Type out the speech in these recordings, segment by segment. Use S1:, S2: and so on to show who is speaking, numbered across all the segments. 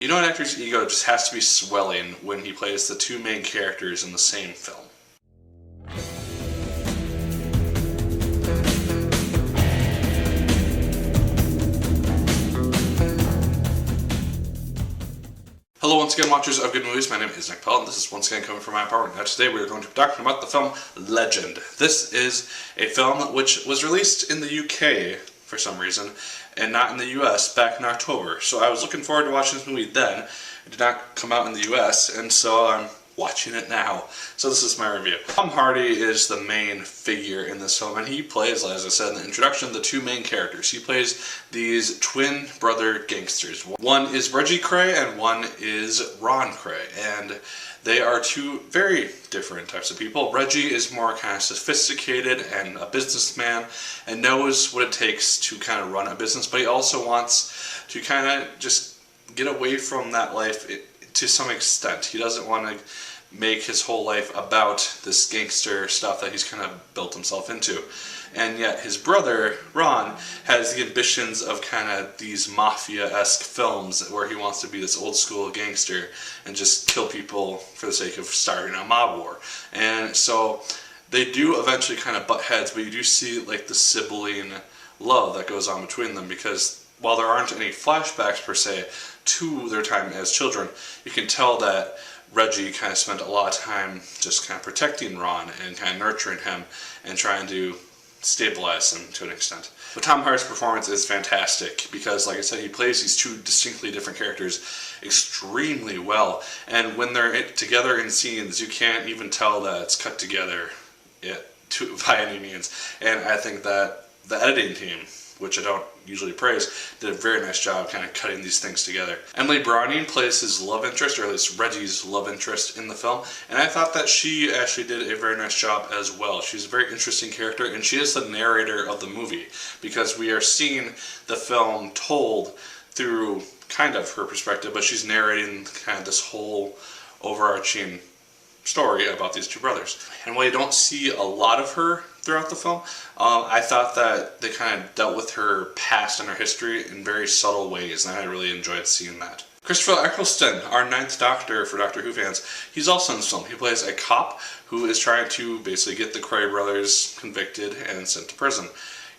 S1: You know an actor's ego just has to be swelling when he plays the two main characters in the same film. Hello once again, watchers of good movies. My name is Nick Pell, and this is once again coming from my apartment. Now today we are going to be talking about the film Legend. This is a film which was released in the UK for some reason, and not in the US back in October. So I was looking forward to watching this movie then. It did not come out in the US, and so I'm watching it now. So this is my review. Tom Hardy is the main figure in this film, and he plays, as I said in the introduction, the two main characters. He plays these twin brother gangsters. One is Reggie Cray and one is Ron Cray, and they are two very different types of people. Reggie is more kind of sophisticated and a businessman and knows what it takes to kind of run a business, but he also wants to kind of just get away from that life to some extent. He doesn't want to make his whole life about this gangster stuff that he's kind of built himself into. And yet his brother, Ron, has the ambitions of kind of these mafia-esque films where he wants to be this old school gangster and just kill people for the sake of starting a mob war. And so they do eventually kind of butt heads, but you do see like the sibling love that goes on between them, because while there aren't any flashbacks per se to their time as children, you can tell that Reggie kind of spent a lot of time just kind of protecting Ron and kind of nurturing him and trying to stabilize him to an extent. But Tom Hardy's performance is fantastic because, like I said, he plays these two distinctly different characters extremely well. And when they're together in scenes, you can't even tell that it's cut together by any means. And I think that the editing team, which I don't usually praise, did a very nice job kind of cutting these things together. Emily Browning plays his love interest, or at least Reggie's love interest in the film, and I thought that she actually did a very nice job as well. She's a very interesting character, and she is the narrator of the movie, because we are seeing the film told through kind of her perspective, but she's narrating kind of this whole overarching story about these two brothers. And while you don't see a lot of her throughout the film, I thought that they kind of dealt with her past and her history in very subtle ways, and I really enjoyed seeing that. Christopher Eccleston, our ninth Doctor for Doctor Who fans, he's also in this film. He plays a cop who is trying to basically get the Cray brothers convicted and sent to prison.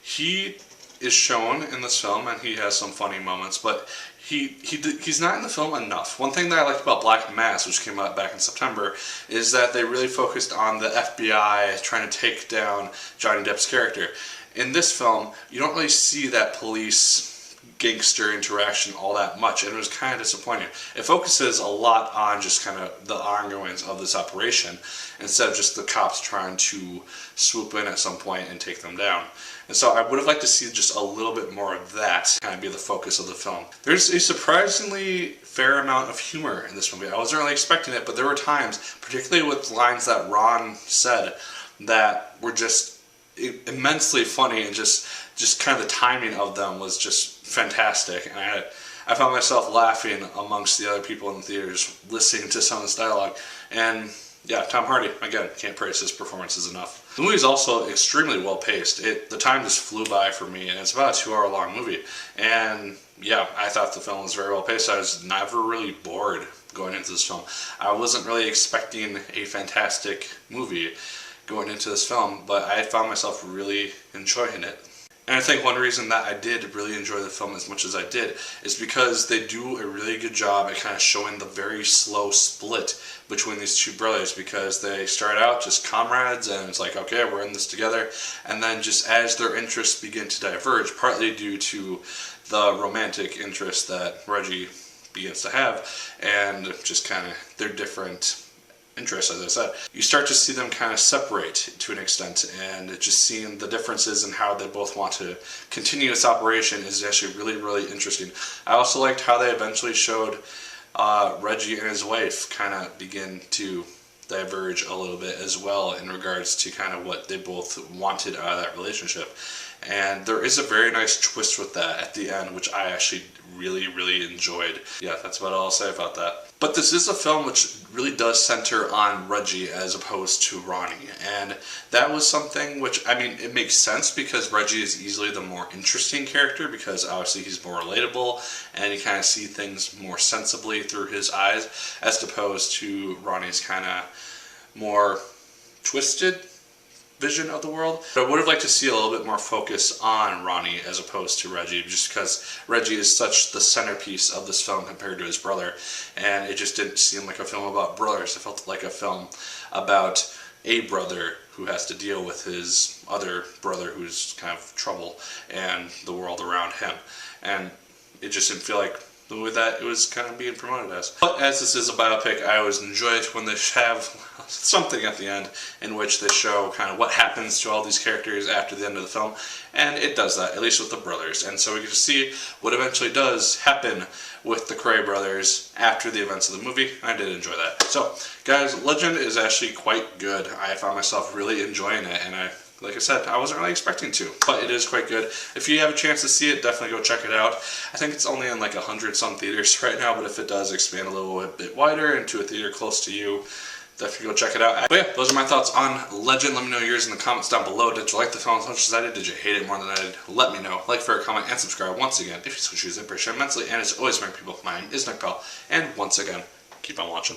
S1: He is shown in this film, and he has some funny moments, but he's not in the film enough. One thing that I liked about Black Mass, which came out back in September, is that they really focused on the FBI trying to take down Johnny Depp's character. In this film, you don't really see that police gangster interaction all that much, and it was kind of disappointing. It focuses a lot on just kind of the ongoings of this operation instead of just the cops trying to swoop in at some point and take them down. And so I would have liked to see just a little bit more of that kind of be the focus of the film. There's a surprisingly fair amount of humor in this movie. I wasn't really expecting it, but there were times, particularly with lines that Ron said, that were just immensely funny, and just kind of the timing of them was just fantastic. And I found myself laughing amongst the other people in the theaters listening to some of this dialogue. And yeah, Tom Hardy, again, can't praise his performances enough. The movie is also extremely well paced. The time just flew by for me, and it's about a 2-hour long movie. And yeah, I thought the film was very well paced. I was never really bored going into this film. I wasn't really expecting a fantastic movie going into this film, but I found myself really enjoying it. And I think one reason that I did really enjoy the film as much as I did is because they do a really good job at kind of showing the very slow split between these two brothers, because they start out just comrades and it's like, okay, we're in this together, and then just as their interests begin to diverge, partly due to the romantic interest that Reggie begins to have and just kind of their different interests, as I said, you start to see them kind of separate to an extent, and just seeing the differences in how they both want to continue this operation is actually really, really interesting. I also liked how they eventually showed Reggie and his wife kind of begin to diverge a little bit as well in regards to kind of what they both wanted out of that relationship. And there is a very nice twist with that at the end, which I actually really enjoyed. Yeah, that's about all I'll say about that. But this is a film which really does center on Reggie as opposed to Ronnie, and that was something which, I mean, it makes sense because Reggie is easily the more interesting character because obviously he's more relatable and you kind of see things more sensibly through his eyes as opposed to Ronnie's kind of more twisted vision of the world. But I would have liked to see a little bit more focus on Ronnie as opposed to Reggie, just because Reggie is such the centerpiece of this film compared to his brother, and it just didn't seem like a film about brothers. It felt like a film about a brother who has to deal with his other brother who's kind of trouble and the world around him, and it just didn't feel like the movie that it was kind of being promoted as. But as this is a biopic, I always enjoy it when they have something at the end in which they show kind of what happens to all these characters after the end of the film, and it does that, at least with the brothers, and so we get to see what eventually does happen with the Cray brothers after the events of the movie. I did enjoy that. So guys, Legend is actually quite good. I found myself really enjoying it, and like I said, I wasn't really expecting to, but it is quite good. If you have a chance to see it, definitely go check it out. I think it's only in like 100-some theaters right now, but if it does expand a little bit wider into a theater close to you, definitely go check it out. But yeah, those are my thoughts on Legend. Let me know yours in the comments down below. Did you like the film as much as I did? Did you hate it more than I did? Let me know. Like, favorite, comment, and subscribe once again if you so choose. I appreciate it immensely. And as always, my people, my name is Nick Pell, and once again, keep on watching.